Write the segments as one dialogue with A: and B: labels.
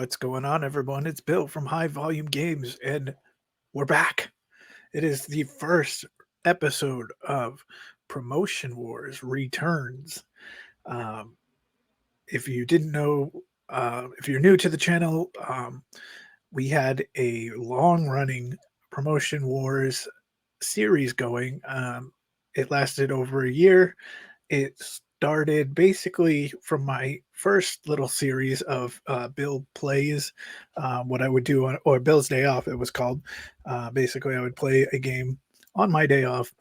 A: What's going on, everyone? It's Bill from High Volume Games, and we're back. It is the first episode of Promotion Wars Returns. Um, if you didn't know, if you're new to the channel, we had a long running Promotion Wars series going. It lasted over a year. It started basically from my first little series of Bill Plays, what I would do on, or Bill's Day Off, it was called. Basically, I would play a game on my day off,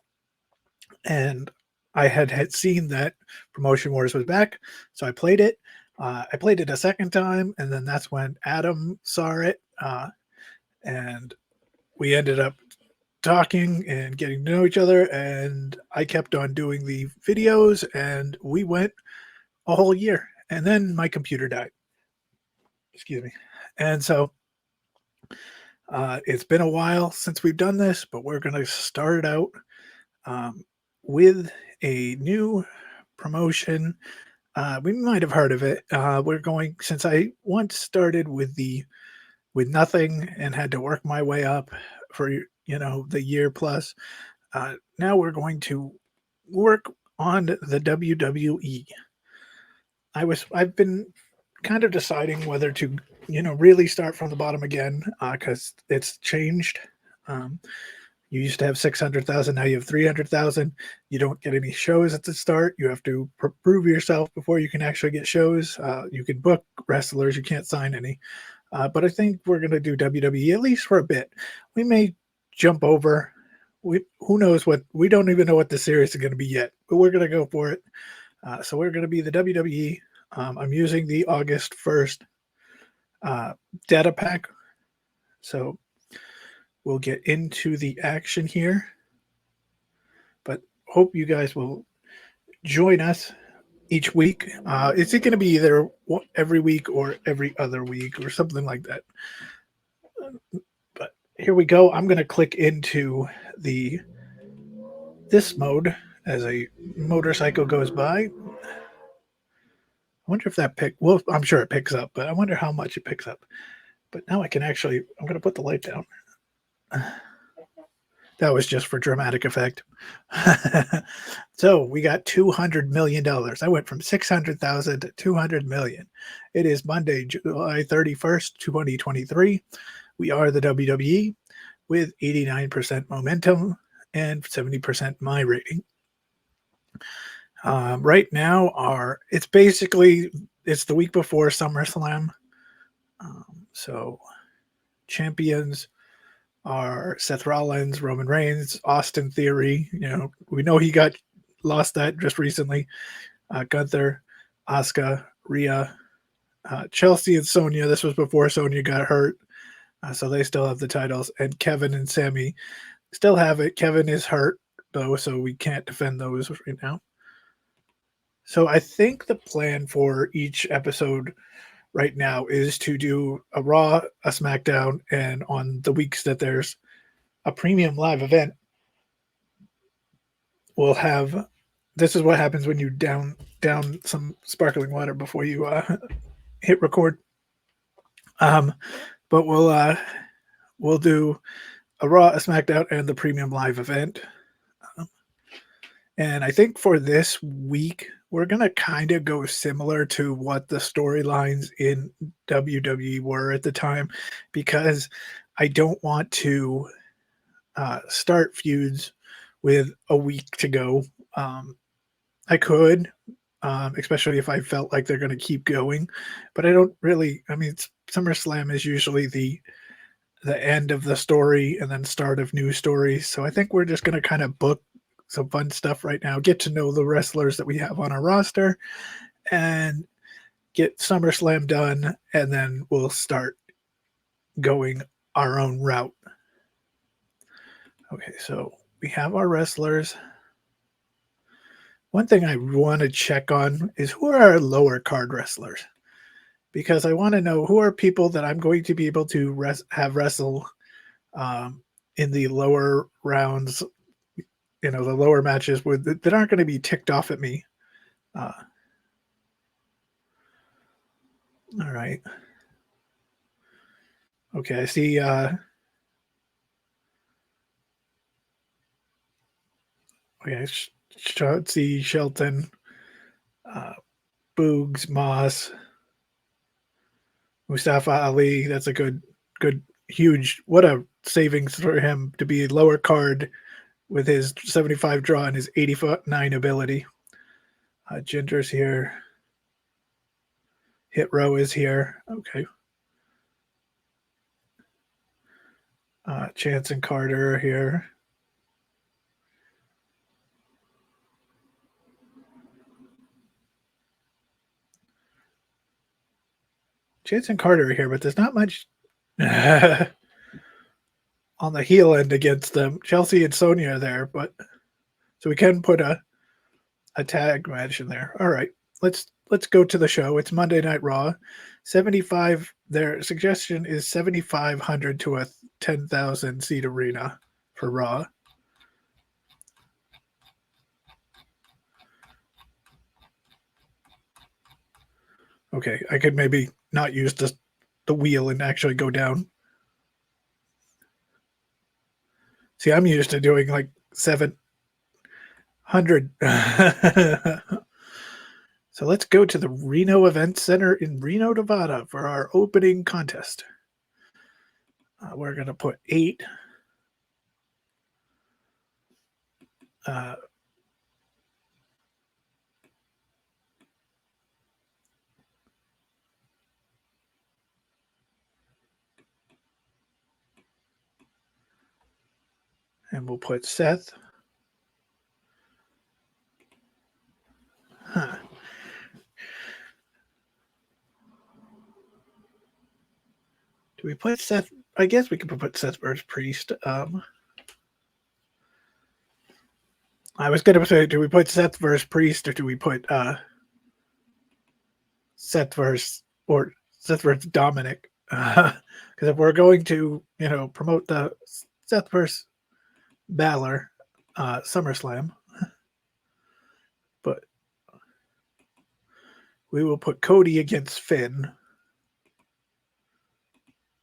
A: and I had seen that Promotion Wars was back, so I played it. I played it a second time, and then that's when Adam saw it, and we ended up talking and getting to know each other, and I kept on doing the videos, and we went a whole year, and then my computer died. Excuse me. And so it's been a while since we've done this, but we're going to start out um, with a new promotion. We might have heard of it. We're going, since I once started with nothing and had to work my way up for the year plus. Now we're going to work on the WWE. I've been kind of deciding whether to really start from the bottom again, because it's changed. Um, you used to have 600,000, now you have 300,000. You don't get any shows at the start. You have to prove yourself before you can actually get shows. You can book wrestlers, you can't sign any. But I think we're going to do WWE at least for a bit. We may jump over. Who knows what? We don't even know what the series is going to be yet, but we're going to go for it. So we're going to be the WWE. I'm using the August 1st data pack. So we'll get into the action here. But hope you guys will join us each week. Is it going to be either every week or every other week or something like that? But here we go. I'm going to click into this mode as a motorcycle goes by. I wonder if that well, I'm sure it picks up, but I wonder how much it picks up. But now I can actually, I'm going to put the light down. That was just for dramatic effect. So we got $200 million. I went from 600,000 to 200 million. It is Monday, July 31st, 2023. We are the WWE with 89% momentum and 70% my rating. Right now, it's the week before SummerSlam. So champions are Seth Rollins, Roman Reigns, Austin Theory. We know he lost that just recently. Gunther, Asuka, Rhea, Chelsea, and Sonya. This was before Sonya got hurt, so they still have the titles. And Kevin and Sami still have it. Kevin is hurt though, so we can't defend those right now. So I think the plan for each episode right now is to do a Raw, a Smackdown, and on the weeks that there's a premium live event, we'll have. This is what happens when you down some sparkling water before you hit record. But we'll do a Raw, a Smackdown, and the premium live event. And I think for this week, we're going to kind of go similar to what the storylines in WWE were at the time, because I don't want to start feuds with a week to go. I could, especially if I felt like they're going to keep going, but I don't really. I mean, SummerSlam is usually the end of the story and then start of new stories. So I think we're just going to kind of book some fun stuff right now, get to know the wrestlers that we have on our roster, and get SummerSlam done, and then we'll start going our own route. Okay, so we have our wrestlers. One thing I want to check on is who are our lower card wrestlers, because I want to know who are people that I'm going to be able to have wrestle in the lower rounds, the lower matches that aren't going to be ticked off at me. All right. Okay, I see. Okay, Shotzi, Shelton, uh, Boogs, Moss, Mustafa Ali. That's a good, huge. What a savings for him to be lower card with his 75 draw and his 89 ability. Ginger's here. Hit row is here. Okay. Chance and Carter are here. Chance and Carter are here, but there's not much on the heel end against them. Chelsea and Sonya are there, but so we can put a tag match in there. All right, let's go to the show. It's Monday Night Raw. 75. Their suggestion is 7,500 to a 10,000 seat arena for Raw. Okay, I could maybe not use the wheel and actually go down. See, I'm used to doing like 700. So let's go to the Reno Event Center in Reno, Nevada for our opening contest. We're going to put 8. And we'll put Seth. Huh. Do we put Seth? I guess we could put Seth versus Priest. I was going to say, do we put Seth versus Priest or do we put Seth versus Dominic? Because if we're going to, promote the Seth versus Balor SummerSlam, but we will put Cody against Finn,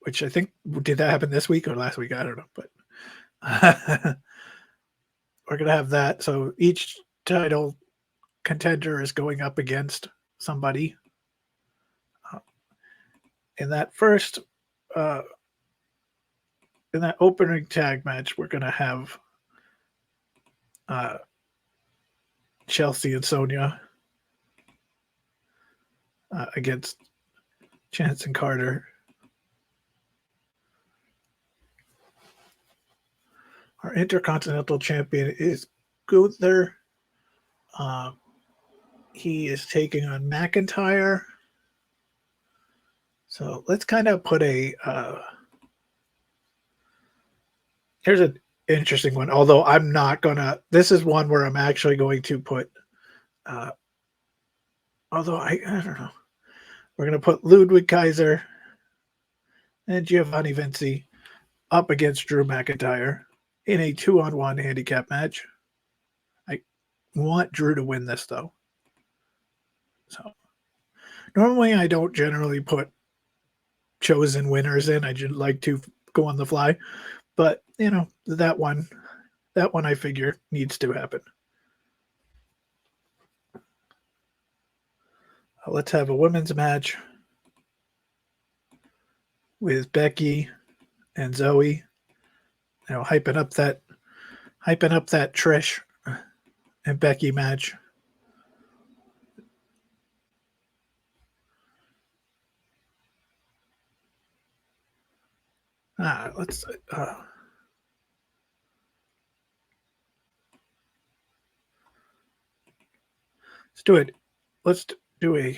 A: which I think did that happen this week or last week? I don't know, but we're gonna have that. So each title contender is going up against somebody. In that first, in that opening tag match, we're gonna have Chelsea and Sonya against Chance and Carter. Our Intercontinental Champion is Gunther. He is taking on McIntyre. So let's kind of put a. Here's an interesting one. Although I'm not gonna. This is one where I'm actually going to put. Although I don't know. We're gonna put Ludwig Kaiser and Giovanni Vinci up against Drew McIntyre in a 2-on-1 handicap match. I want Drew to win this though. So normally I don't generally put chosen winners in. I just like to go on the fly. But that one I figure needs to happen. Let's have a women's match with Becky and Zoe. Hyping up that Trish and Becky match. Let's do it. Let's do a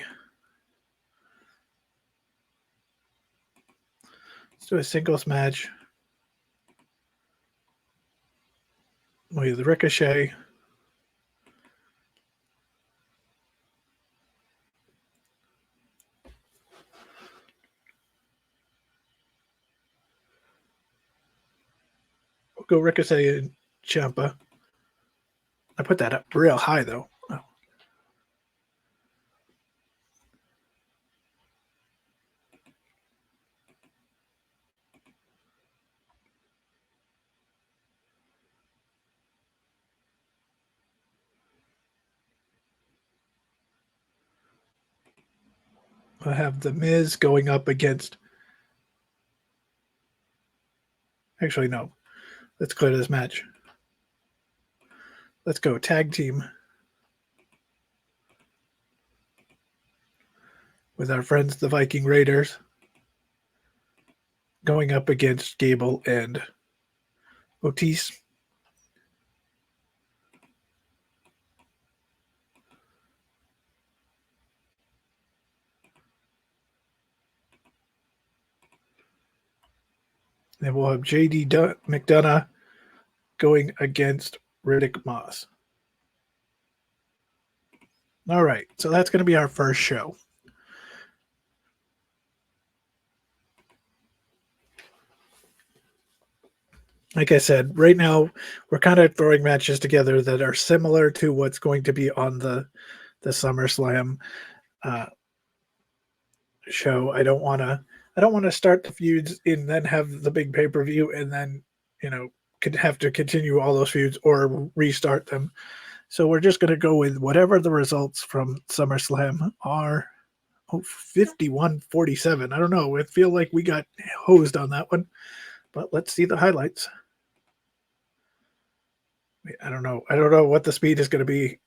A: singles match with Ricochet. We'll go Ricochet and Ciampa. I put that up real high though. Oh. We'll have The Miz going up against... Actually, no. Let's clear this match. Let's go tag team with our friends, the Viking Raiders, going up against Gable and Otis. Then we'll have JD McDonough going against Riddick Moss. All right, so that's going to be our first show. Like I said, right now we're kind of throwing matches together that are similar to what's going to be on the SummerSlam show. I don't want to start the feuds and then have the big pay-per-view and then could have to continue all those feuds or restart them. So we're just going to go with whatever the results from SummerSlam are. 51-47. I don't know. I feel like we got hosed on that one, but let's see the highlights. I don't know. I don't know what the speed is going to be.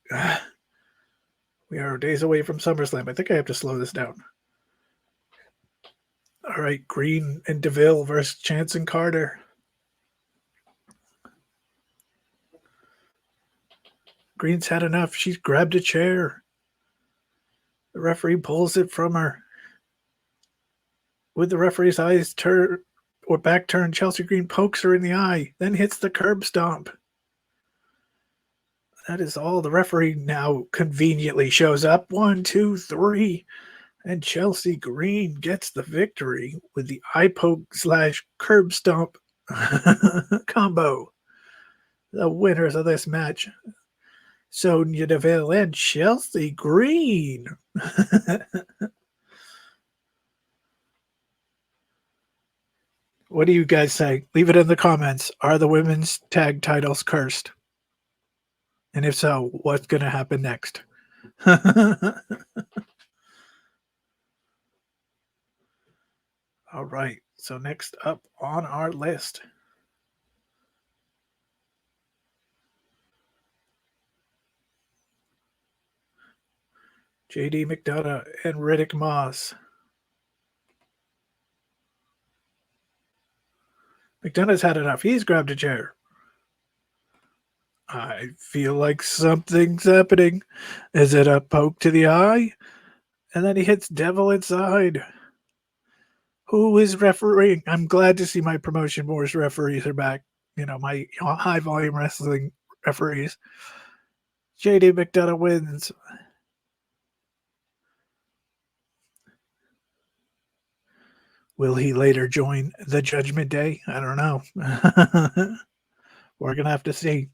A: We are days away from SummerSlam. I think I have to slow this down. All right, Green and DeVille versus Chance and Carter. Green's had enough. She's grabbed a chair. The referee pulls it from her. With the referee's eyes back turned, Chelsea Green pokes her in the eye, then hits the curb stomp. That is all. The referee now conveniently shows up. 1, 2, 3. And Chelsea Green gets the victory with the eye poke / curb stomp combo. The winners of this match, Sonya Deville and Chelsea Green. What do you guys say? Leave it in the comments. Are the women's tag titles cursed? And if so, what's going to happen next? All right. So next up on our list, JD McDonough and Riddick Moss. McDonough's had enough. He's grabbed a chair. I feel like something's happening. Is it a poke to the eye? And then he hits Devil inside. Who is refereeing? I'm glad to see my Promotion Wars referees are back. My high volume wrestling referees. JD McDonough wins. Will he later join the Judgment Day? I don't know. We're going to have to see.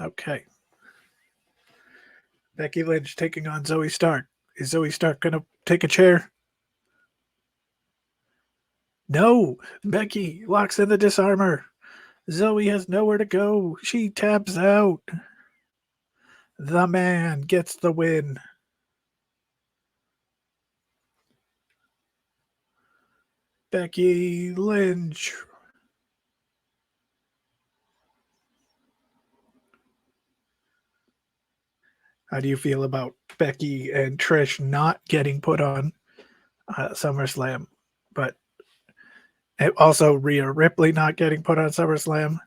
A: Okay. Becky Lynch taking on Zoe Stark. Is Zoe Stark going to take a chair? No. Becky locks in the disarmor. Zoe has nowhere to go. She taps out. The man gets the win. Becky Lynch. How do you feel about Becky and Trish not getting put on SummerSlam? But also Rhea Ripley not getting put on SummerSlam.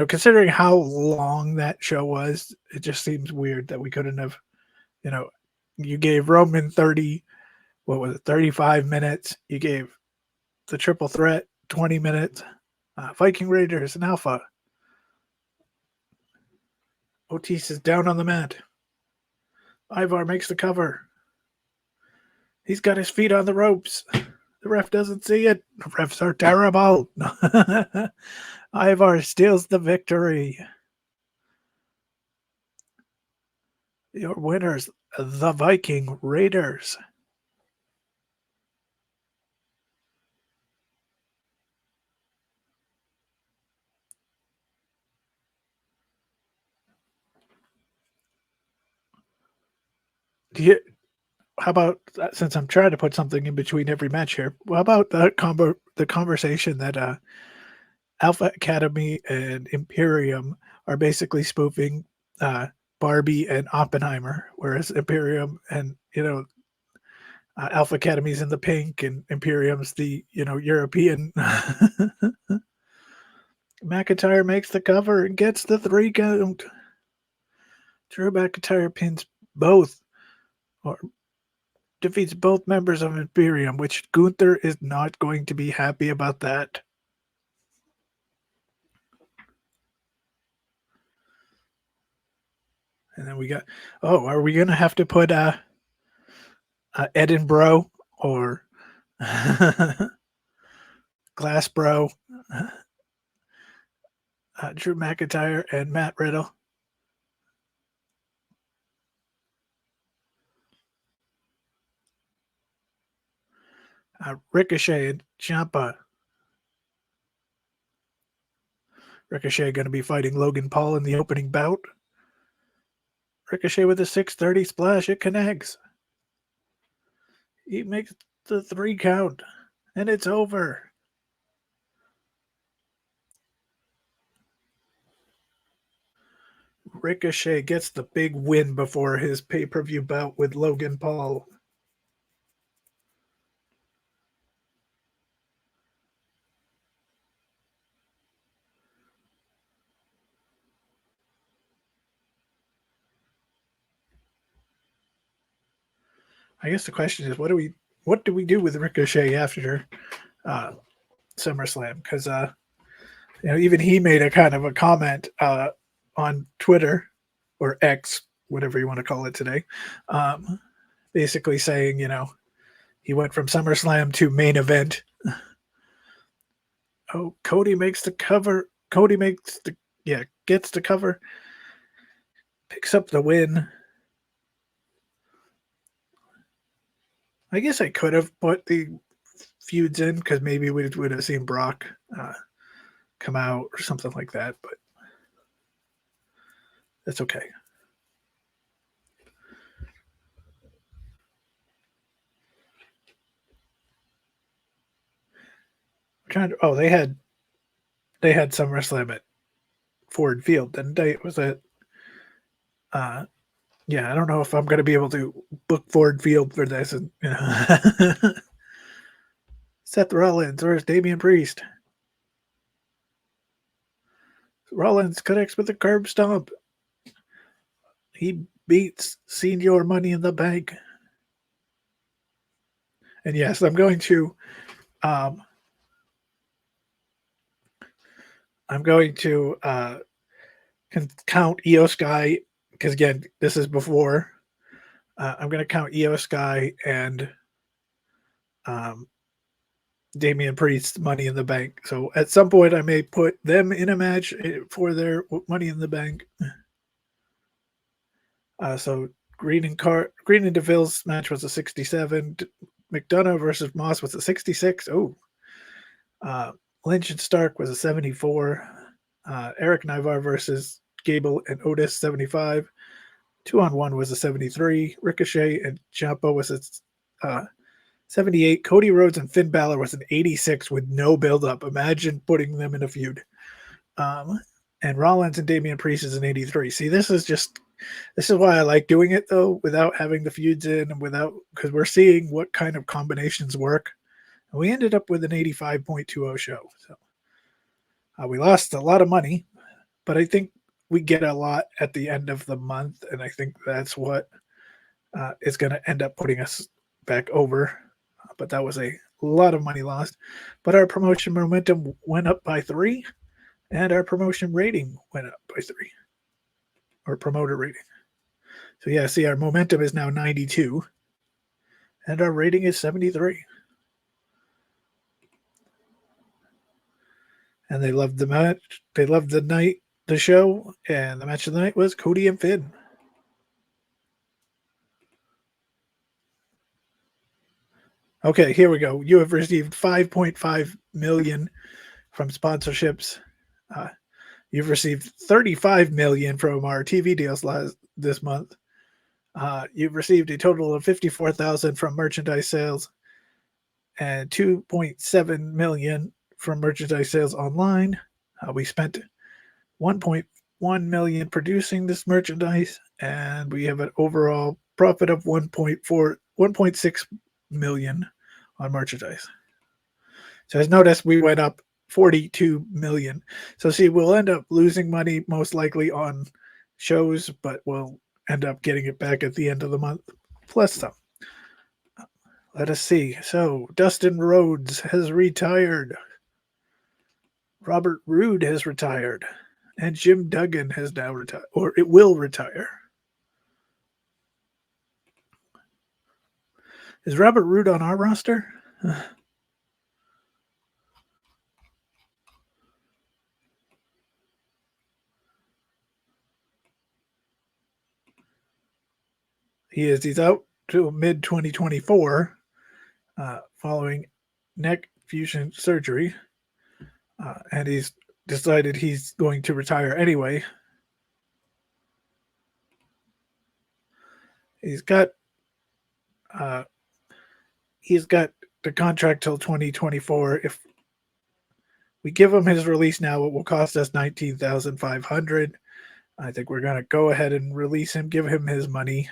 A: Considering how long that show was, it just seems weird that we couldn't have, you gave Roman 35 minutes. You gave the Triple Threat 20 minutes. Viking Raiders and Alpha. Otis is down on the mat. Ivar makes the cover. He's got his feet on the ropes. The ref doesn't see it. The refs are terrible. Ivar steals the victory. Your winners, the Viking Raiders. Do you, how about since I'm trying to put something in between every match here? How about the conversation that Alpha Academy and Imperium are basically spoofing Barbie and Oppenheimer, whereas Imperium and Alpha Academy's in the pink and Imperium's the European. McIntyre makes the cover and gets the 3 count. Drew McIntyre pins both or defeats both members of Imperium, which Gunther is not going to be happy about that. And then we got, are we going to have to put Edinburgh or Glassbro, Drew McIntyre, and Matt Riddle? Ricochet and Ciampa. Ricochet going to be fighting Logan Paul in the opening bout. Ricochet with a 630 splash. It connects. He makes the 3 count, and it's over. Ricochet gets the big win before his pay-per-view bout with Logan Paul. I guess the question is, what do we do with Ricochet after SummerSlam? Because even he made a kind of a comment on Twitter or X, whatever you want to call it today, basically saying, he went from SummerSlam to main event. Oh, Cody makes the cover. Cody gets the cover, picks up the win. I guess I could have put the feuds in because maybe we would have seen Brock come out or something like that, but that's okay. They had SummerSlam at Ford Field, didn't they? It was at yeah, I don't know if I'm going to be able to book Ford Field for this. And Seth Rollins or Damian Priest. Rollins connects with the curb stomp. He beats Senior Money in the Bank. And yes, I'm going to count Io Sky because again, this is before. I'm going to count Io Sky and Damian Priest's Money in the Bank. So at some point, I may put them in a match for their Money in the Bank. So Green and DeVille's match was a 67. McDonough versus Moss was a 66. Oh, Lynch and Stark was a 74. Eric Nivar versus Gable and Otis 75. 2-on-1 was a 73. Ricochet and Ciampa was a 78. Cody Rhodes and Finn Balor was an 86 with no build-up. Imagine putting them in a feud. And Rollins and Damian Priest is an 83. See, this is why I like doing it though, without having the feuds in and because we're seeing what kind of combinations work. And we ended up with an 85.20 show. So we lost a lot of money, but I think we get a lot at the end of the month, and I think that's what is going to end up putting us back over. But that was a lot of money lost. But our promotion momentum went up by 3, and our promotion rating went up by 3, or promoter rating. So yeah, see, our momentum is now 92, and our rating is 73. And they loved the match. They loved the show, and the match of the night was Cody and Finn. Okay, here we go. You have received 5.5 million from sponsorships. Uh, you've received 35 million from our TV deals this month. You've received a total of 54,000 from merchandise sales and 2.7 million from merchandise sales online. We spent 1.1 million producing this merchandise, and we have an overall profit of 1.6 million on merchandise. So as noticed, we went up 42 million. So see, we'll end up losing money most likely on shows, but we'll end up getting it back at the end of the month, plus some. Let us see. So Dustin Rhodes has retired. Robert Roode has retired. And Jim Duggan has now retired, or it will retire. Is Robert Roode on our roster? He is. He's out till mid 2024 following neck fusion surgery. And he's decided he's going to retire anyway. He's got uh, he's got the contract till 2024. If we give him his release now, it will cost us 19,500. I think we're gonna go ahead and release him, give him his money,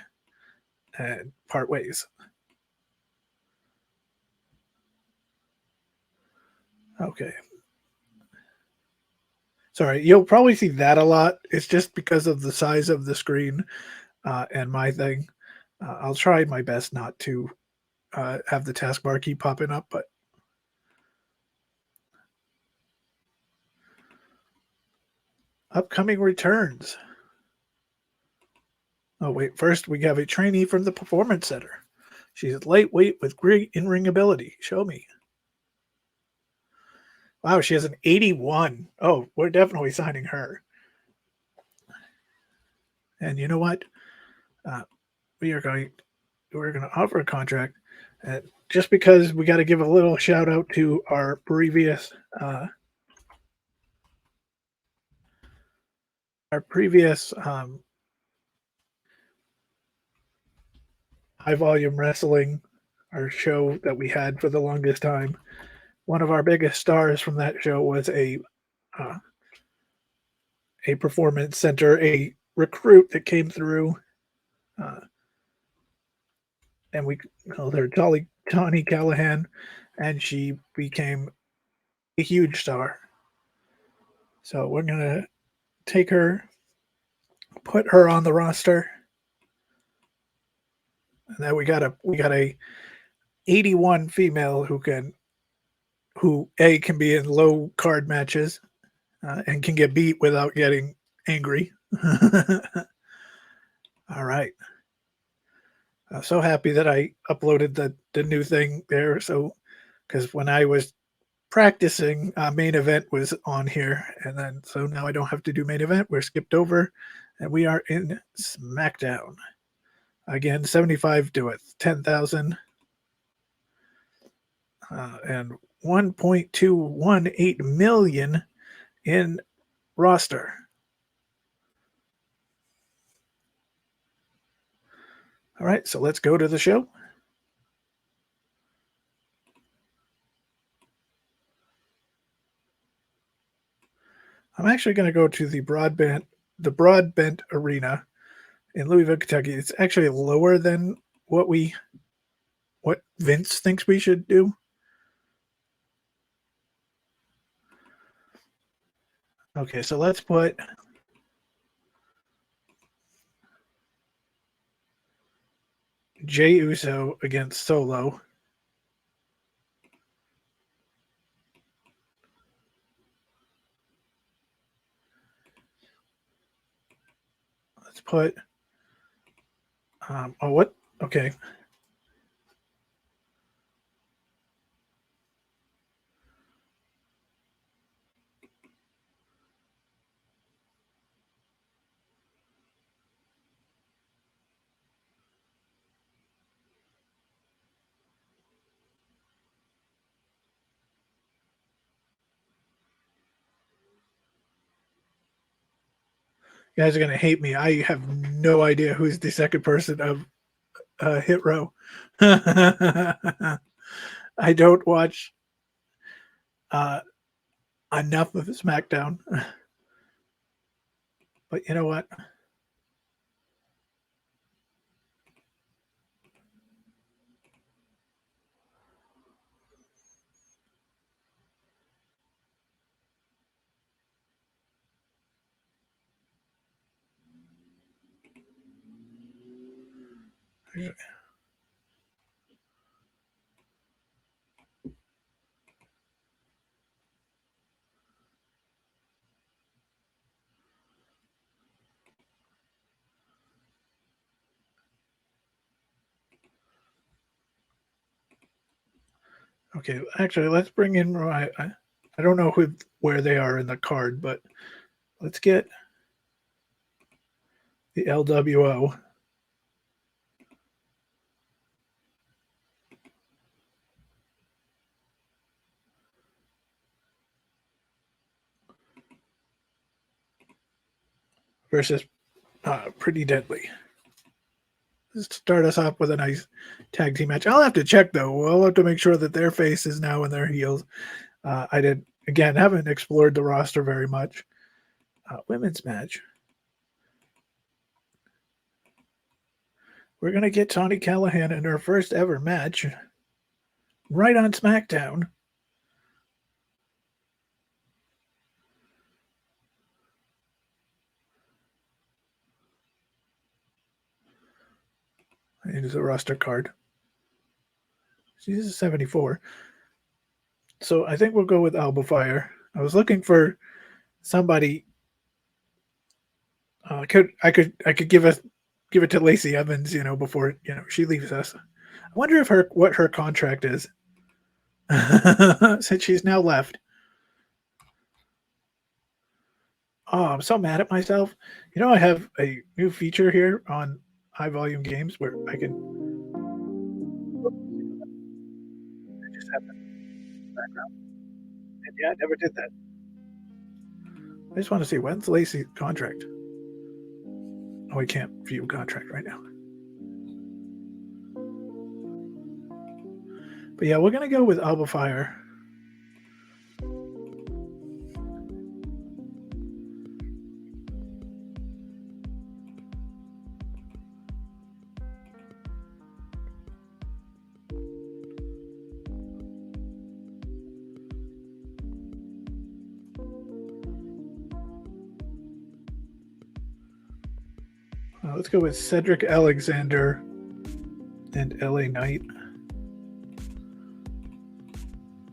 A: and part ways. Okay. Sorry, you'll probably see that a lot. It's just because of the size of the screen and my thing. I'll try my best not to have the taskbar keep popping up, but upcoming returns. Oh, wait. First, we have a trainee from the Performance Center. She's lightweight with great in ring ability. Show me. Wow, she has an 81. Oh, we're definitely signing her. And you know what? Uh, we are going. We're going to offer a contract, just because we got to give a little shout out to our previous high volume wrestling, our show that we had for the longest time. One of our biggest stars from that show was uh, a performance center, a recruit that came through, uh, and we called her Tawny Callahan, and she became a huge star. So we're gonna take her, put her on the roster, and then we got a 81 female who a can be in low card matches and can get beat without getting angry. All right. I'm so happy that I uploaded the new thing there. So, because when I was practicing, main event was on here, and then so now I don't have to do main event. We're skipped over, and we are in Smackdown again. 75 to 10,000, and 1.218 million in roster. All right, so let's go to the show. I'm actually going to go to the Broadbent Arena in Louisville, Kentucky. It's actually lower than what Vince thinks we should do. Okay, so let's put Jay Uso against Solo. Let's put oh, what? Okay. You guys are gonna hate me. I have no idea who's the second person of Hit Row. I don't watch uh, enough of Smackdown, but you know what? Okay, actually, let's bring in. I don't know where they are in the card, but let's get the LWO versus Pretty Deadly. Let's start us off with a nice tag team match. I'll have to check though. I'll have to make sure that their face is now in their heels. I did again haven't explored the roster very much. Women's match. We're gonna get Tawny Callahan in her first ever match, right on SmackDown. It is a roster card. She's a 74. So I think we'll go with Alba Fire. I was looking for somebody. I could give it to Lacey Evans, before she leaves us. I wonder if what her contract is, since she's now left. Oh, I'm so mad at myself. I have a new feature here on High Volume Games where I can just have the background. And yeah, I never did that. I just want to see when's Lacey's contract. Oh, I can't view contract right now. But yeah, we're gonna go with Alba Fire. Let's go with Cedric Alexander and LA Knight.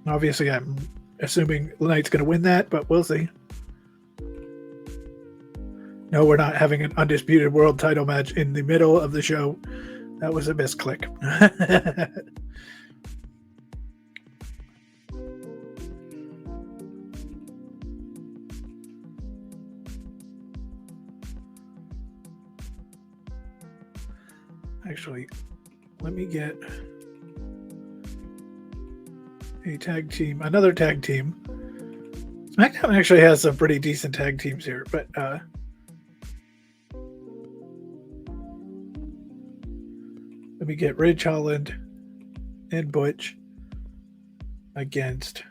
A: Obviously, I'm assuming Knight's going to win that, but we'll see. No, we're not having an undisputed world title match in the middle of the show. That was a misclick. Actually, let me get a tag team, another tag team. SmackDown actually has some pretty decent tag teams here, but let me get Ridge Holland and Butch against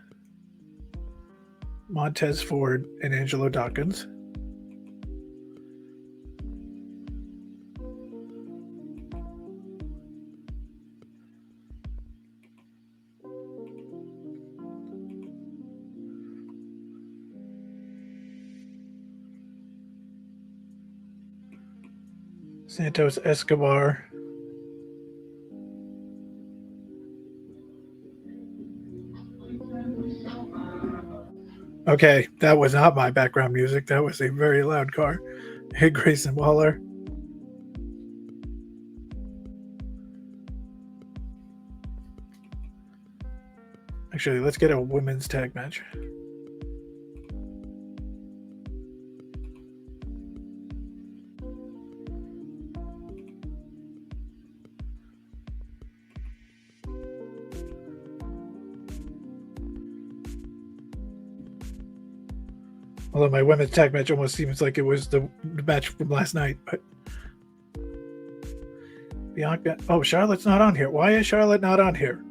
A: Montez Ford and Angelo Dawkins. Santos Escobar. Okay, that was not my background music. That was a very loud car. Hey, Grayson Waller. Actually, let's get a women's tag match. Although my women's tag match almost seems like it was the match from last night. But Bianca. Oh, Charlotte's not on here. Why is Charlotte not on here?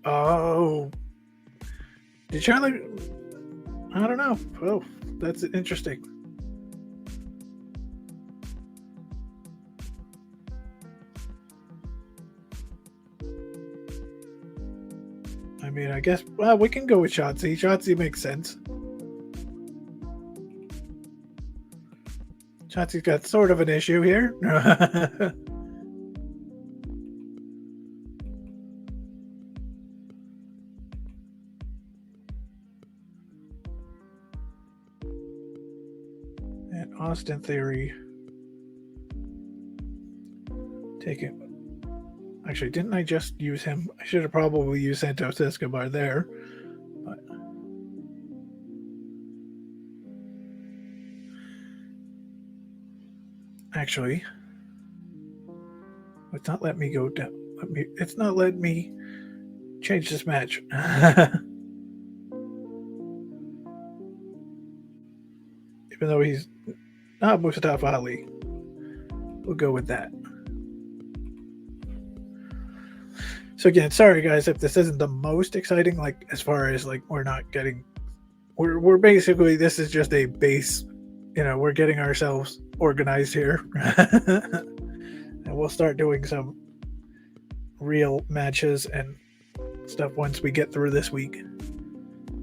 A: Oh. Did Charlotte... I don't know. Oh, that's interesting. I mean, I guess, well, we can go with Shotzi. Shotzi makes sense. Shotzi's got sort of an issue here. And Austin Theory. Take it. Actually, didn't I just use him? I should have probably used Santos Escobar there. But actually, it's not letting me go down. It's not letting me change this match. Even though he's not Mustafa Ali. We'll go with that. So again, sorry guys if this isn't the most exciting, like as far as like we're not getting, we're basically, this is just a base, you know, we're getting ourselves organized here. And we'll start doing some real matches and stuff once we get through this week.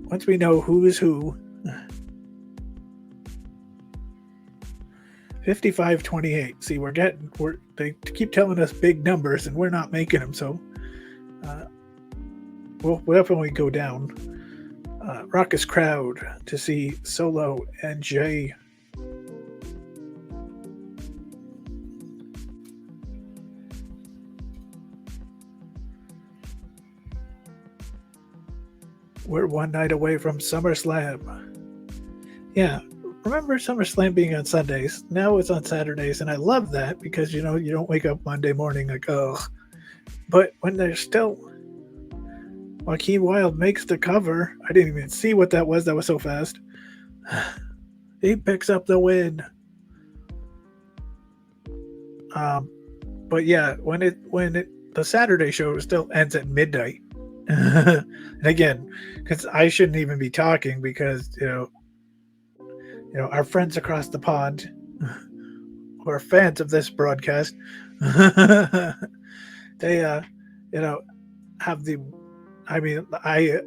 A: Once we know who is who. 55-28. See, they keep telling us big numbers and we're not making them, so we'll definitely go down. Raucous crowd to see Solo and Jay. We're one night away from Summerslam. Yeah, remember SummerSlam being on Sundays? Now it's on Saturdays, and I love that because, you know, you don't wake up Monday morning like, oh. But when there's still... Joaquin Wilde makes the cover. I didn't even see what that was. That was so fast. He picks up the win. But yeah, when the Saturday show still ends at midnight. And again, because I shouldn't even be talking because, you know, our friends across the pond who are fans of this broadcast, they, you know, have the... I mean, I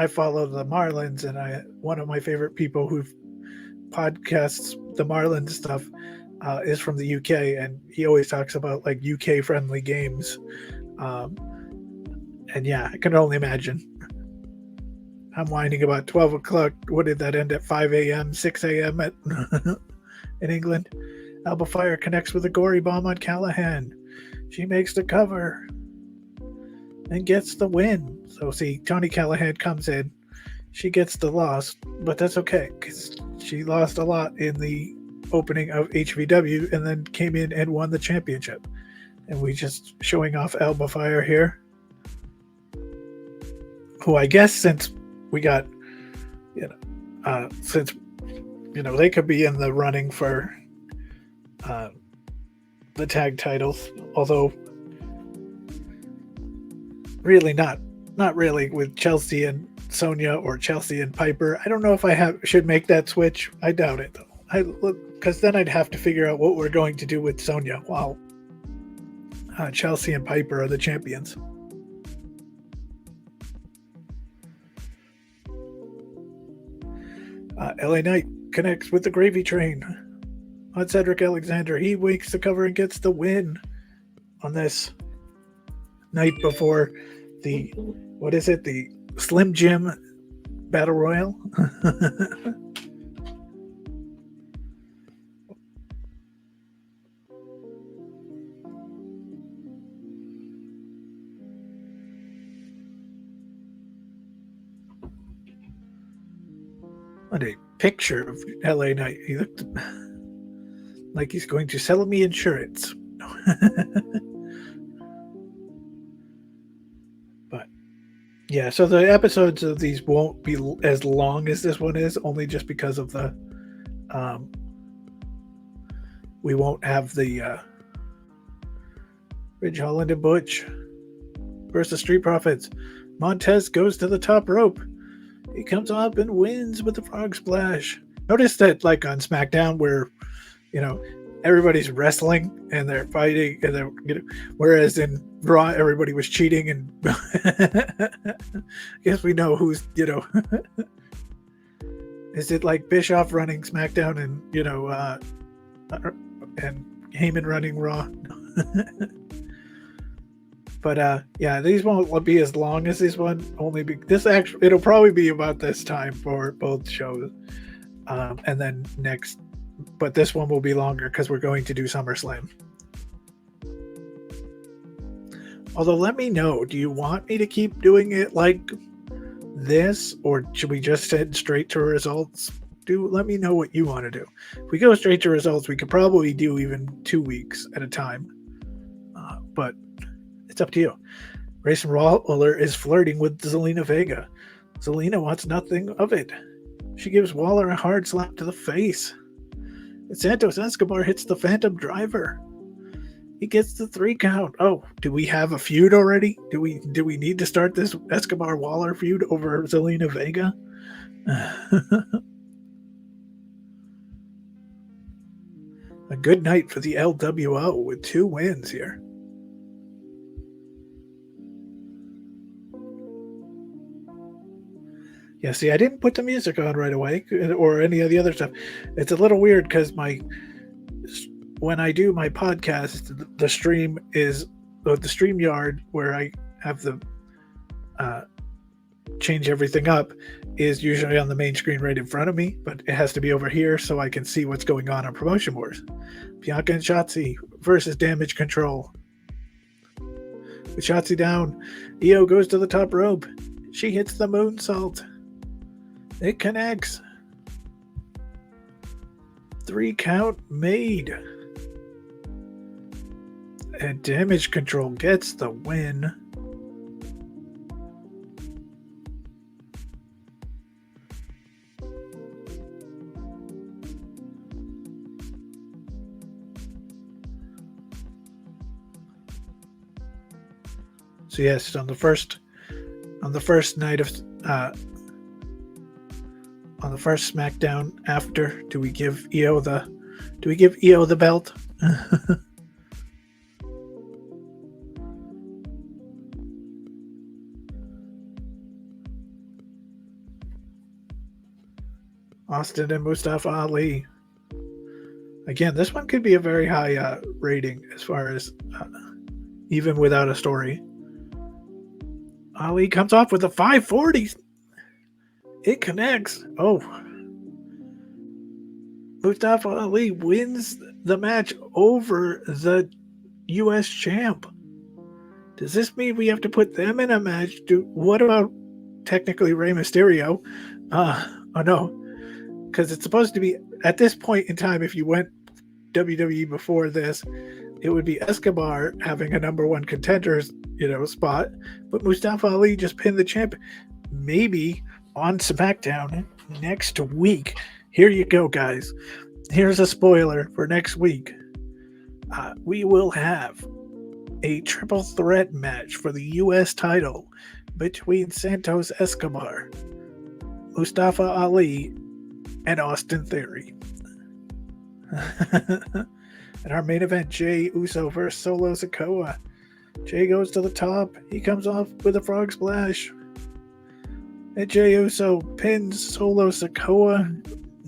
A: follow the Marlins, and one of my favorite people who podcasts the Marlins stuff is from the UK, and he always talks about like UK friendly games. And yeah, I can only imagine. I'm whining about 12 o'clock. What did that end at? 5 a.m., 6 a.m. at in England. Alba Fire connects with a gory bomb on Callahan. She makes the cover and gets the win. So see, Tony Callahan comes in. She gets the loss, but that's okay because she lost a lot in the opening of HVW and then came in and won the championship. And we just showing off Alba Fire here, who I guess since we got, since, they could be in the running for the tag titles, although really not really with Chelsea and Sonya or Chelsea and Piper. I don't know if I should make that switch. I doubt it though. Because then I'd have to figure out what we're going to do with Sonya while Chelsea and Piper are the champions. LA Knight connects with the Gravy Train on Cedric Alexander. He wakes the cover and gets the win on this night before the, the Slim Jim Battle Royal. What a picture of LA Knight. He looked like he's going to sell me insurance. But Yeah, so the episodes of these won't be as long as this one is, only just because of the um, we won't have the Ridge Holland and Butch versus Street Profits. Montez goes to the top rope. He comes up and wins with the frog splash. Notice that, like on Smackdown, where everybody's wrestling and they're fighting, and whereas in Raw everybody was cheating, and I guess we know who's is it like Bischoff running SmackDown and and Heyman running Raw? But yeah, these won't be as long as this one. It'll probably be about this time for both shows, and then next. But this one will be longer because we're going to do SummerSlam. Although, let me know, do you want me to keep doing it like this, or should we just head straight to results? Let me know what you want to do. If we go straight to results, we could probably do even 2 weeks at a time. But it's up to you. Grayson Waller is flirting with Zelina Vega. Zelina wants nothing of it. She gives Waller a hard slap to the face. And Santos Escobar hits the Phantom Driver. He gets the 3 count. Oh, do we have a feud already? Do we need to start this Escobar Waller feud over Zelina Vega? A good night for the LWO with 2 wins here. Yeah, see, I didn't put the music on right away or any of the other stuff. It's a little weird because when I do my podcast, the stream is the StreamYard where I have the change everything up is usually on the main screen right in front of me, but it has to be over here so I can see what's going on Promotion Wars. Bianca and Shotzi versus Damage Control. With Shotzi down, Io goes to the top rope. She hits the moonsault. It connects. 3 count made. And Damage Control gets the win. So yes, on the first night of on the first SmackDown after, do we give Io the belt? Austin and Mustafa Ali. Again, this one could be a very high rating as far as even without a story. Ali comes off with a 540. It connects. Oh. Mustafa Ali wins the match over the U.S. champ. Does this mean we have to put them in a match? What about technically Rey Mysterio? Oh no. Because it's supposed to be, at this point in time, if you went WWE before this, it would be Escobar having a number 1 contenders, spot. But Mustafa Ali just pinned the champ. Maybe on SmackDown next week. Here you go, guys. Here's a spoiler for next week. We will have a triple threat match for the U.S. title between Santos Escobar, Mustafa Ali, and Austin Theory. And our main event, Jey Uso versus Solo Sikoa. Jey goes to the top. He comes off with a frog splash. And Jey Uso pins Solo Sikoa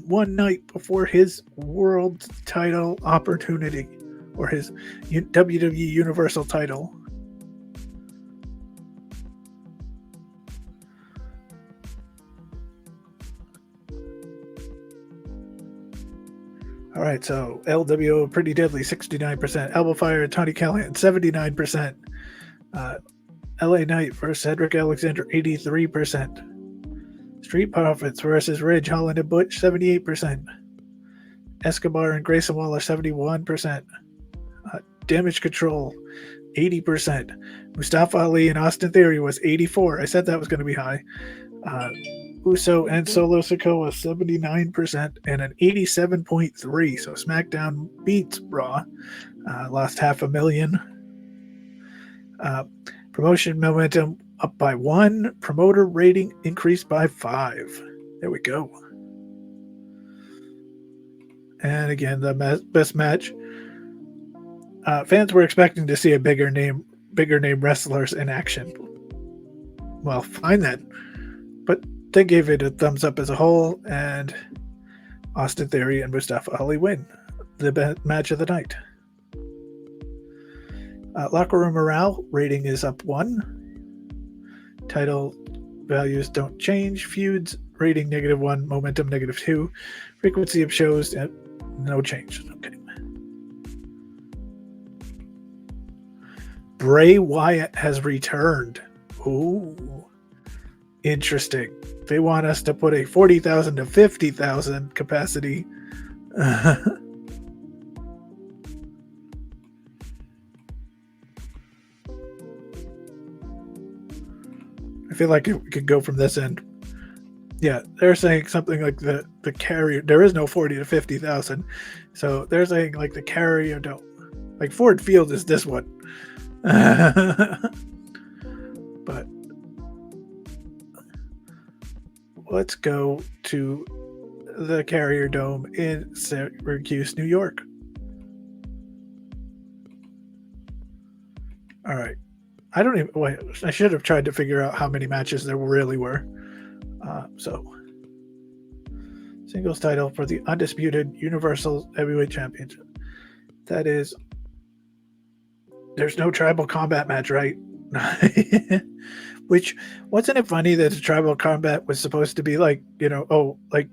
A: one night before his world title opportunity, or his WWE Universal title. All right, so LWO Pretty Deadly 69%, Elbow Fire Tony Callahan 79%, LA Knight versus Cedric Alexander 83%. Street Profits versus Ridge Holland and Butch 78%. Escobar and Grayson Waller 71%. Damage Control 80%. Mustafa Ali and Austin Theory was 84. I said that was going to be high. Uso and Solo Sikoa 79% and an 87.3. So SmackDown beats Raw. Lost 500,000. Promotion momentum up by 1. Promoter rating increased by 5. There we go. And again, the best match. Fans were expecting to see a bigger name wrestlers in action. Well, fine then. But they gave it a thumbs up as a whole, and Austin Theory and Mustafa Ali win the match of the night. Locker room morale rating is up 1. Title values don't change. Feuds rating -1. Momentum -2. Frequency of shows no change. Okay. Bray Wyatt has returned. Ooh, interesting. They want us to put a 40,000 to 50,000 capacity. I feel like it could go from this end. Yeah, they're saying something like the carrier. There is no 40 to 50,000, so they're saying like the carrier don't. Like Ford Field is this one. But let's go to the Carrier Dome in Syracuse, New York. All right. I don't even wait. I should have tried to figure out how many matches there really were. So, singles title for the undisputed Universal Heavyweight Championship. That is, there's no tribal combat match, right? Which, wasn't it funny that the tribal combat was supposed to be like, like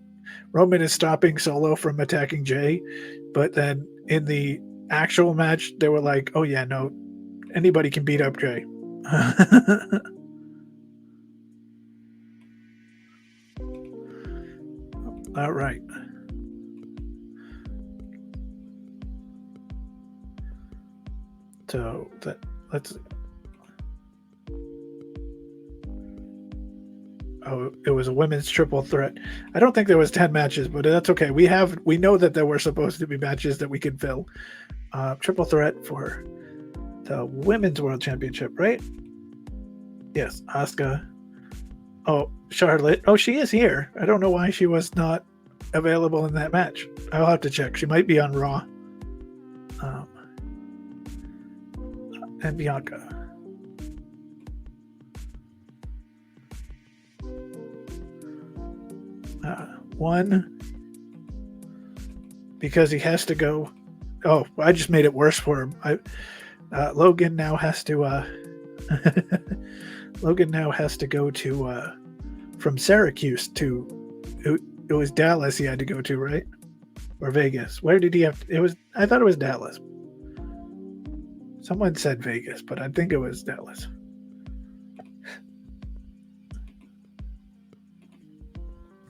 A: Roman is stopping Solo from attacking Jay, but then in the actual match, they were like, oh yeah, no, anybody can beat up Jay. All right. So let's. Oh, it was a women's triple threat. I don't think there was 10 matches, but that's okay. We know that there were supposed to be matches that we could fill. Triple threat for the Women's World Championship, right? Yes, Asuka. Oh, Charlotte. Oh, she is here. I don't know why she was not available in that match. I'll have to check. She might be on Raw. And Bianca. One, because he has to go. Oh, I just made it worse for him. Logan now has to. Logan now has to go to from Syracuse to. It was Dallas he had to go to, right? Or Vegas. Where did he have? I thought it was Dallas. Someone said Vegas, but I think it was Dallas.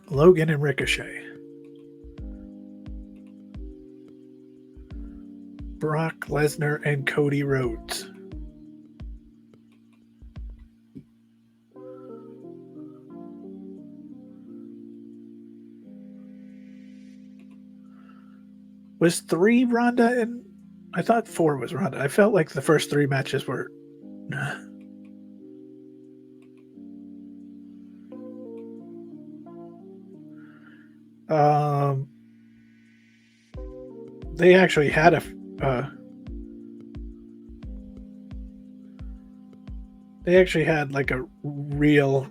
A: Logan and Ricochet. Brock Lesnar and Cody Rhodes. Was 3 Ronda and I thought 4 was Ronda. I felt like the first 3 matches were. They actually had a. They actually had like a real.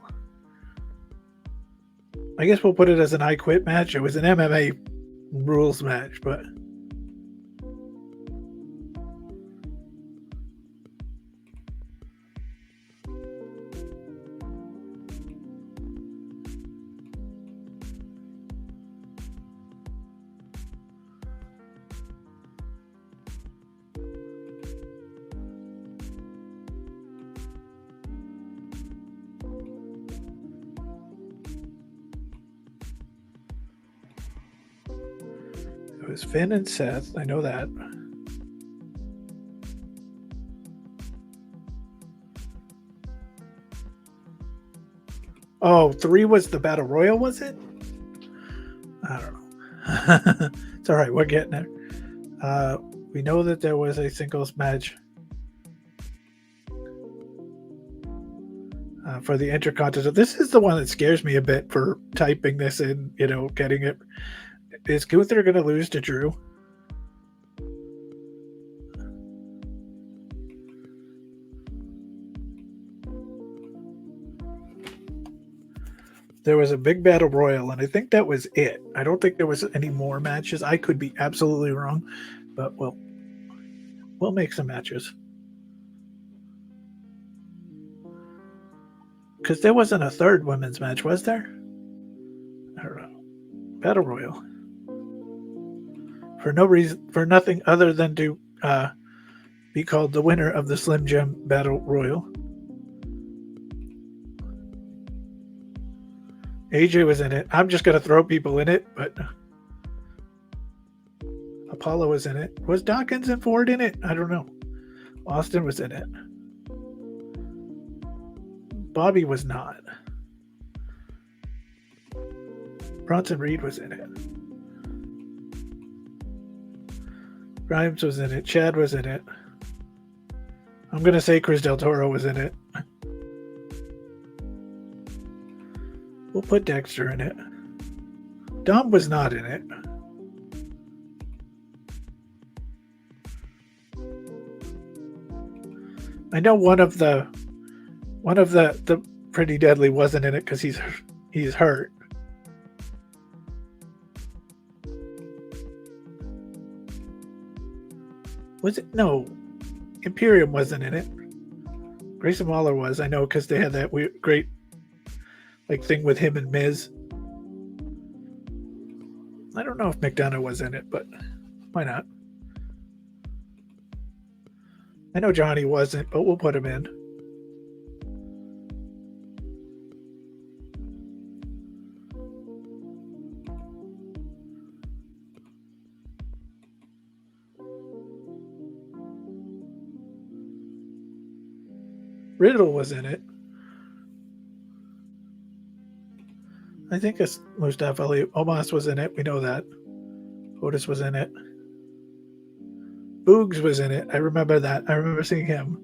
A: I guess we'll put it as an I Quit match. It was an MMA rules match, but. It was Finn and Seth. I know that. Oh, 3 was the Battle Royal, was it? I don't know. It's all right. We're getting there. We know that there was a singles match for the Intercontinental. This is the one that scares me a bit for typing this in, getting it. Is Gunther going to lose to Drew? There was a big battle royal, and I think that was it. I don't think there was any more matches. I could be absolutely wrong, but we'll make some matches. Because there wasn't a third women's match, was there? I don't know. Battle royal. For no reason, for nothing other than to be called the winner of the Slim Jim Battle Royal. AJ was in it. I'm just going to throw people in it, but Apollo was in it. Was Dawkins and Ford in it? I don't know. Austin was in it. Bobby was not. Bronson Reed was in it. Grimes was in it. Chad was in it. I'm going to say Chris Del Toro was in it. We'll put Dexter in it. Dom was not in it. I know one of the Pretty Deadly wasn't in it because he's hurt. Was it? No. Imperium wasn't in it. Grayson Waller was, I know, because they had that weird, great thing with him and Miz. I don't know if McDonough was in it, but why not? I know Johnny wasn't, but we'll put him in. Riddle was in it. I think it's Mustafa Ali. Omos was in it. We know that. Otis was in it. Boogs was in it. I remember that. I remember seeing him.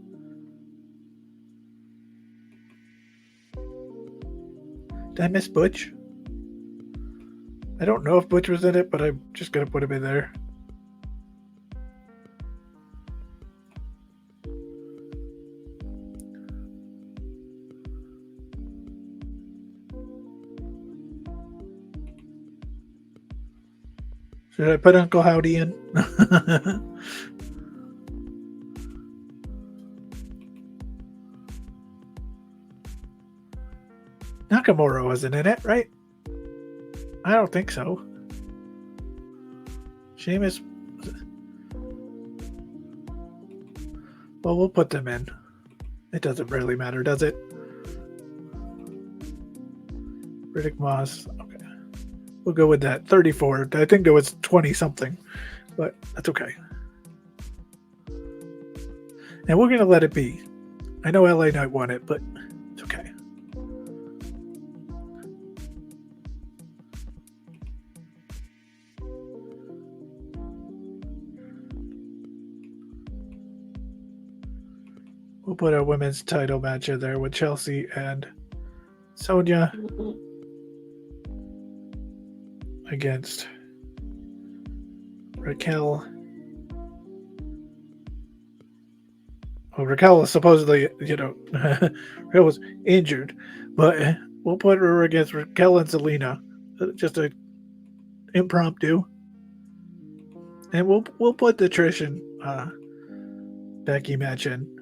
A: Did I miss Butch? I don't know if Butch was in it, but I'm just going to put him in there. Should I put Uncle Howdy in? Nakamura wasn't in it, right? I don't think so. Sheamus. Well, we'll put them in. It doesn't really matter, does it? Riddick Moss. Okay. We'll go with that. 34. I think there was 20 something, but that's okay. And we're going to let it be. I know LA Knight won it, but it's okay. We'll put a women's title match in there with Chelsea and Sonya against Raquel. Well, Raquel was supposedly, Raquel was injured, but we'll put her against Raquel and Zelina. Just a impromptu. And we'll put the Trish and Becky match in.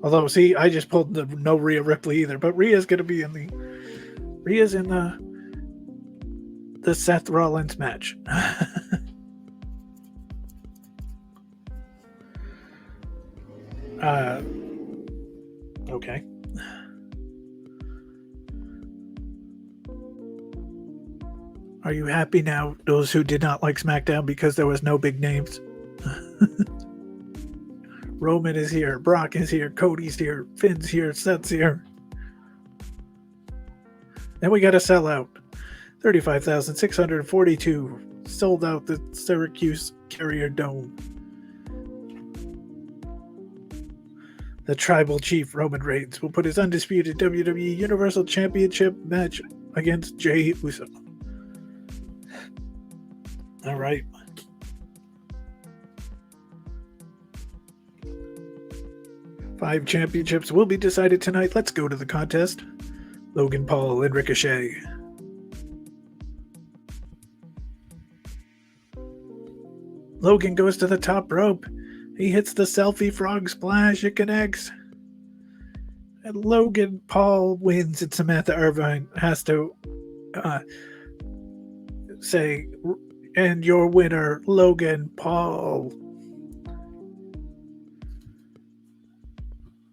A: Although, see, I just pulled no Rhea Ripley either, but Rhea's going to be in the Seth Rollins match. Okay. Are you happy now, those who did not like SmackDown, because there was no big names? Roman is here. Brock is here. Cody's here. Finn's here. Seth's here. And we got a sellout. 35,642 sold out the Syracuse Carrier Dome. The Tribal Chief Roman Reigns will put his undisputed WWE Universal Championship match against Jey Uso. All right. Five championships will be decided tonight. Let's go to the contest. Logan Paul and Ricochet. Logan goes to the top rope. He hits the selfie frog splash. It connects. And Logan Paul wins, and Samantha Irvine has to say, and your winner, Logan Paul.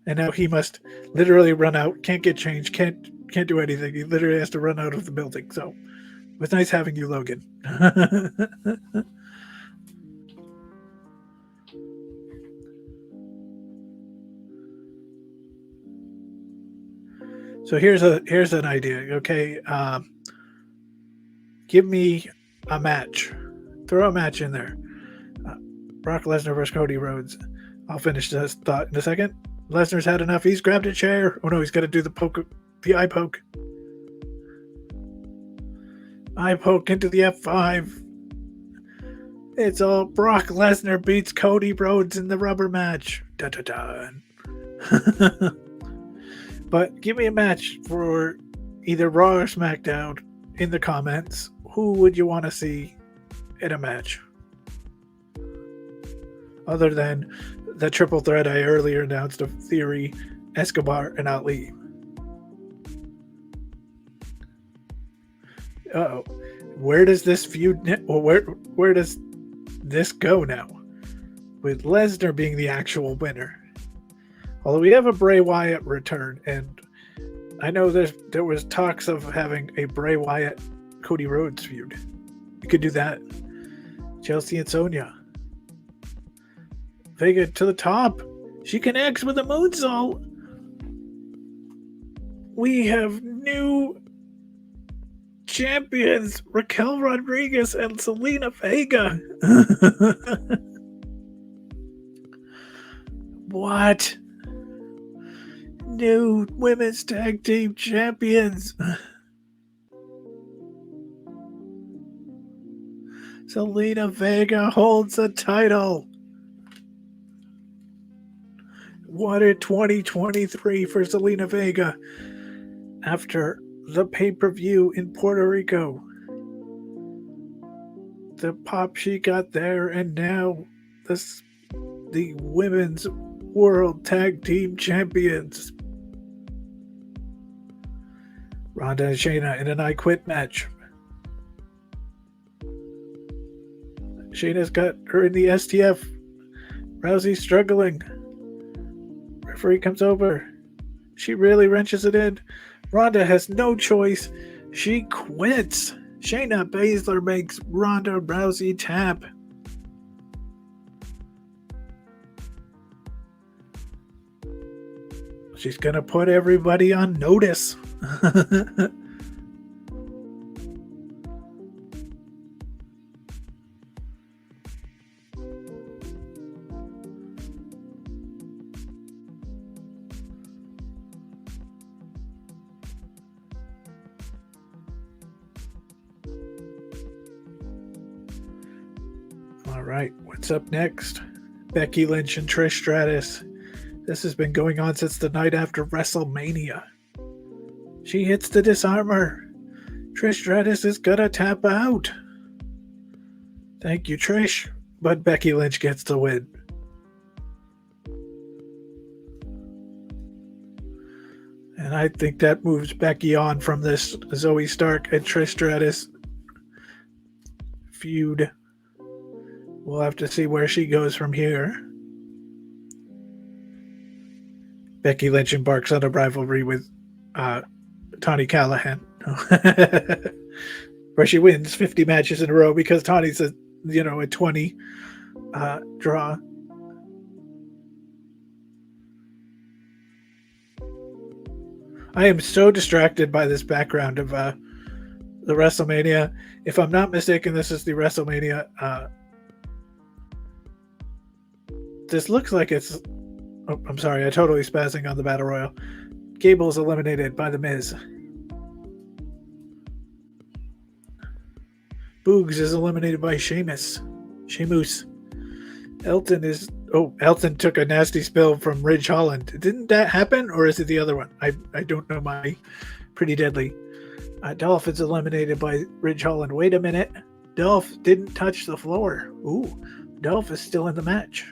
A: And now he must literally run out. Can't get changed. Can't do anything. He literally has to run out of the building. So it was nice having you, Logan. So here's an idea. Okay, give me a match. Throw a match in there. Brock Lesnar versus Cody Rhodes. I'll finish this thought in a second. Lesnar's had enough. He's grabbed a chair. Oh no, he's got to do the eye poke. Eye poke into the F5. It's all Brock Lesnar beats Cody Rhodes in the rubber match. Dun, dun, dun. But give me a match for either Raw or SmackDown in the comments. Who would you want to see in a match? Other than the triple threat I earlier announced of Theory, Escobar, and Ali. Uh-oh. Where does this feud... where does this go now? With Lesnar being the actual winner. Although we have a Bray Wyatt return, and I know there was talks of having a Bray Wyatt Cody Rhodes feud. We could do that. Chelsea and Sonya. Vega to the top. She connects with a moonsault. We have new champions, Raquel Rodriguez and Zelina Vega. What? New women's tag team champions. Zelina Vega holds the title. What a 2023 for Zelina Vega after the pay-per-view in Puerto Rico. The pop she got there, and now the women's world tag team champions. Ronda and Shayna in an I Quit match. Shayna's got her in the STF. Rousey struggling. Referee comes over. She really wrenches it in. Ronda has no choice. She quits. Shayna Baszler makes Ronda Rousey tap. She's gonna put everybody on notice. All right, what's up next? Becky Lynch and Trish Stratus. This has been going on since the night after WrestleMania. She hits the disarmer. Trish Stratus is gonna tap out. Thank you, Trish. But Becky Lynch gets the win. And I think that moves Becky on from this Zoe Stark and Trish Stratus feud. We'll have to see where she goes from here. Becky Lynch embarks on a rivalry with Tawny Callahan, where she wins 50 matches in a row because Tawny's a 20 draw. I am so distracted by this background of the WrestleMania. If I'm not mistaken, this is the WrestleMania. This looks like it's. Oh, I'm sorry, I totally spazzing on the Battle Royal. Gable is eliminated by The Miz. Boogs is eliminated by Sheamus. Elton took a nasty spill from Ridge Holland. Didn't that happen, or is it the other one? I don't know my Pretty Deadly. Dolph is eliminated by Ridge Holland. Wait a minute. Dolph didn't touch the floor. Ooh, Dolph is still in the match.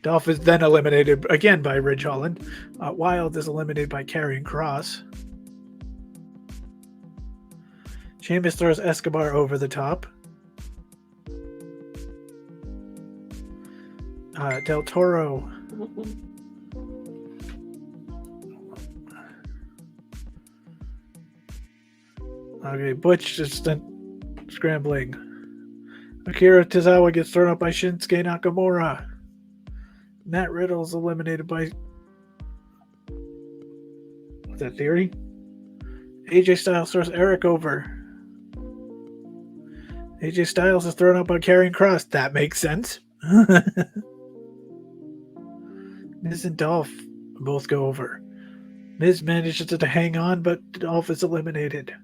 A: Dolph is then eliminated again by Ridge Holland. Wild is eliminated by Karrion Kross. Sheamus throws Escobar over the top. Del Toro. Okay, Butch just scrambling. Akira Tozawa gets thrown up by Shinsuke Nakamura. Matt Riddle's eliminated by... What's that, Theory? AJ Styles throws Eric over. AJ Styles is thrown up by Karrion Kross. That makes sense. Miz and Dolph both go over. Miz manages to hang on, but Dolph is eliminated.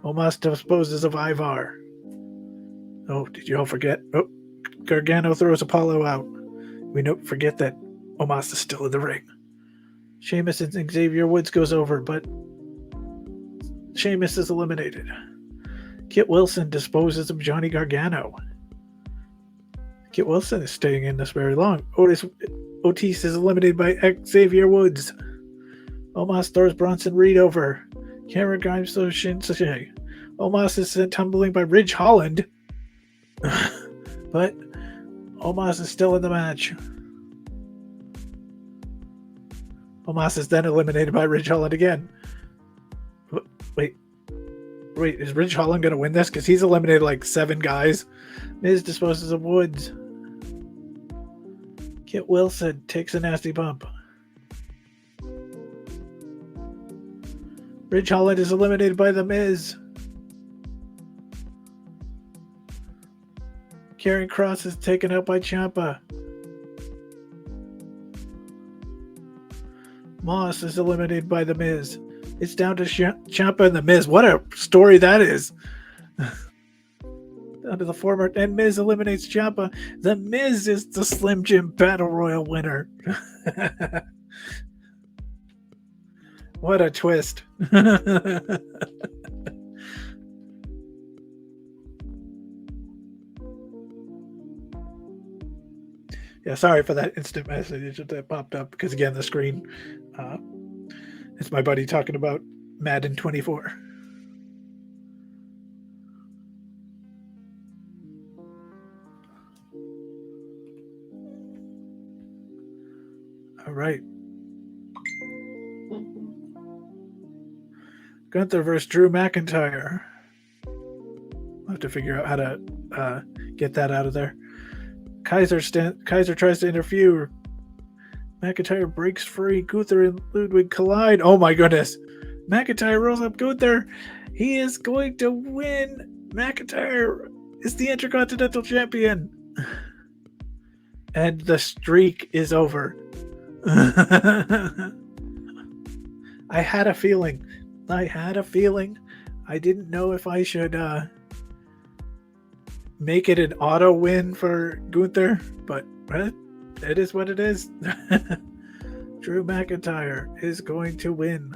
A: Omos disposes of Ivar. Oh, did you all forget? Oh, Gargano throws Apollo out. We don't forget that Omos is still in the ring. Sheamus and Xavier Woods goes over, but Sheamus is eliminated. Kit Wilson disposes of Johnny Gargano. Kit Wilson is staying in this very long. Otis is eliminated by Xavier Woods. Omos throws Bronson Reed over. Cameron Grimes throws Shinsuke. Omos is sent tumbling by Ridge Holland. But Omos is still in the match. Omos is then eliminated by Ridge Holland again. Wait, is Ridge Holland going to win this? Because he's eliminated like 7 guys. Miz disposes of Woods. Kit Wilson takes a nasty bump. Ridge Holland is eliminated by The Miz. Karrion Kross is taken out by Ciampa. Moss is eliminated by The Miz. It's down to Ciampa and The Miz. What a story that is. Down to the former, and Miz eliminates Ciampa. The Miz is the Slim Jim Battle Royal winner. What a twist. Yeah, sorry for that instant message that popped up, because again, the screen, it's my buddy talking about Madden 24. All right. Gunther versus Drew McIntyre. I'll have to figure out how to get that out of there. Kaiser tries to interfere. McIntyre breaks free. Gunther and Ludwig collide. Oh my goodness. McIntyre rolls up Gunther. He is going to win. McIntyre is the Intercontinental Champion. And the streak is over. I had a feeling. I didn't know if I should make it an auto win for Gunther, but it is what it is. Drew McIntyre is going to win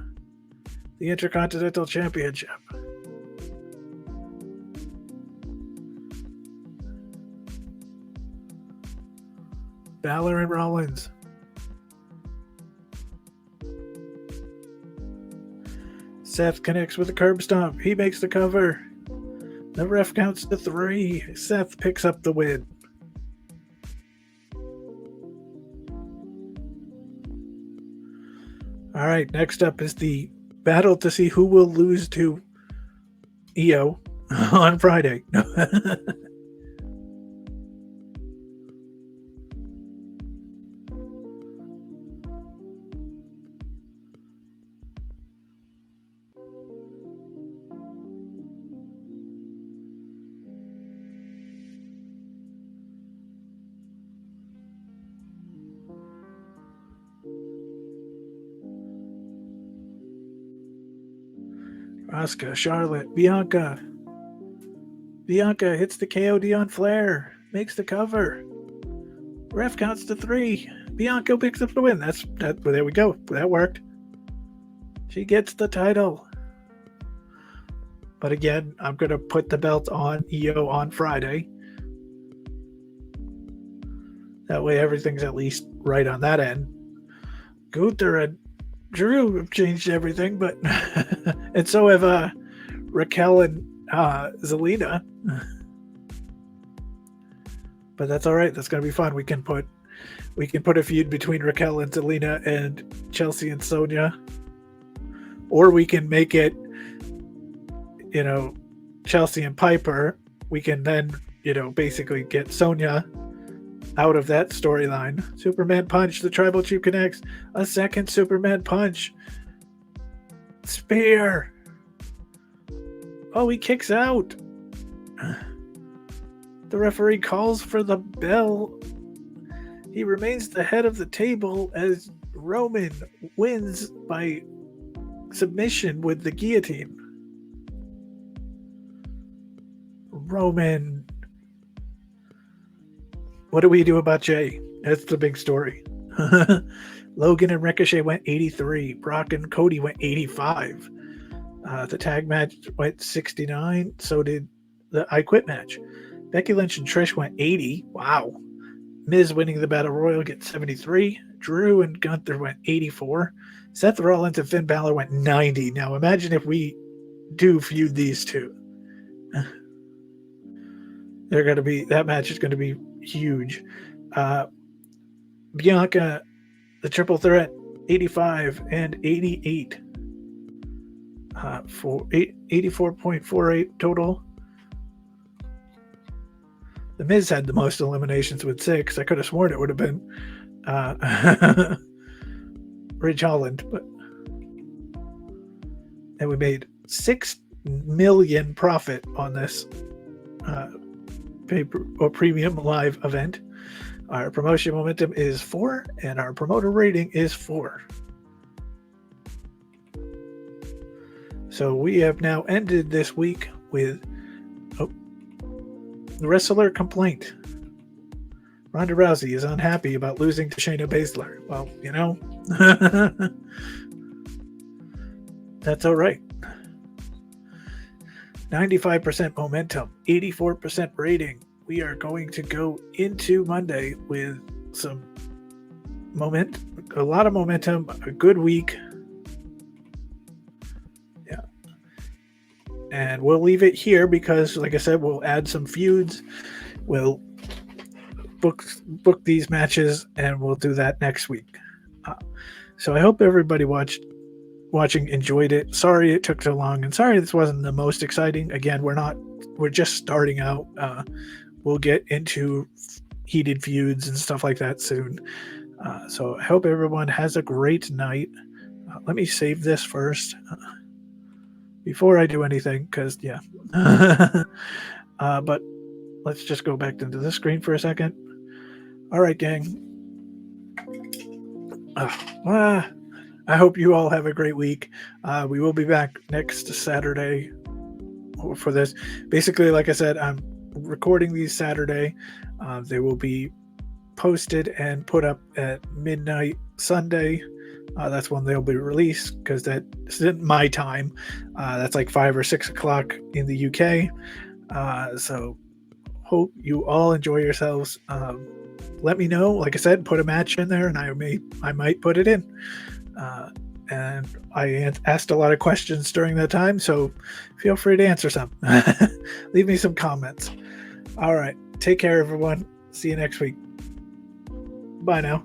A: the Intercontinental Championship. Balor and Rollins. Seth connects with a curb stomp. He makes the cover. The ref counts to 3. Seth picks up the win. All right, next up is the battle to see who will lose to Io on Friday. Asuka, Charlotte, Bianca. Bianca hits the KOD on Flair. Makes the cover. Ref counts to 3. Bianca picks up the win. There we go. That worked. She gets the title. But again, I'm going to put the belt on Io on Friday. That way everything's at least right on that end. Gunther and Drew have changed everything, but and so have Raquel and Zelina. But that's all right. That's going to be fun. We can put a feud between Raquel and Zelina and Chelsea and Sonya. Or we can make it, Chelsea and Piper. We can then, basically get Sonya out of that storyline. Superman punch. The Tribal Chief connects. A second Superman punch. Spear. Oh, he kicks out. The referee calls for the bell. He remains the head of the table as Roman wins by submission with the guillotine. Roman. What do we do about Jay? That's the big story. Logan and Ricochet went 83. Brock and Cody went 85. The tag match went 69. So did the I Quit match. Becky Lynch and Trish went 80. Wow. Miz winning the Battle Royal gets 73. Drew and Gunther went 84. Seth Rollins and Finn Balor went 90. Now imagine if we do feud these two. That match is going to be huge. Bianca, the triple threat, 85 and 88. For 84.48 total. The Miz had the most eliminations with 6. I could have sworn it would have been Ridge Holland, and we made $6 million profit on this paper or premium live event. Our promotion momentum is 4, and our promoter rating is 4. So we have now ended this week with the wrestler complaint. Ronda Rousey is unhappy about losing to Shayna Baszler. Well, that's all right. 95% momentum, 84% rating. We are going to go into Monday with some a lot of momentum, a good week. Yeah. And we'll leave it here because, like I said, we'll add some feuds. We'll book these matches, and we'll do that next week. So I hope everybody watching enjoyed it. Sorry it took so long, and sorry this wasn't the most exciting. Again, we're just starting out. We'll get into heated feuds and stuff like that soon. So I hope everyone has a great night. Let me save this first before I do anything, because but let's just go back into the screen for a second. All right, gang. I hope you all have a great week. We will be back next Saturday for this. Basically, like I said, I'm recording these Saturday. They will be posted and put up at midnight Sunday. That's when they'll be released, because that isn't my time. That's like 5 or 6 o'clock in the UK. So hope you all enjoy yourselves. Let me know. Like I said, put a match in there, and I might put it in. And I asked a lot of questions during that time, so feel free to answer some. Leave me some comments. All right. Take care, everyone. See you next week. Bye now.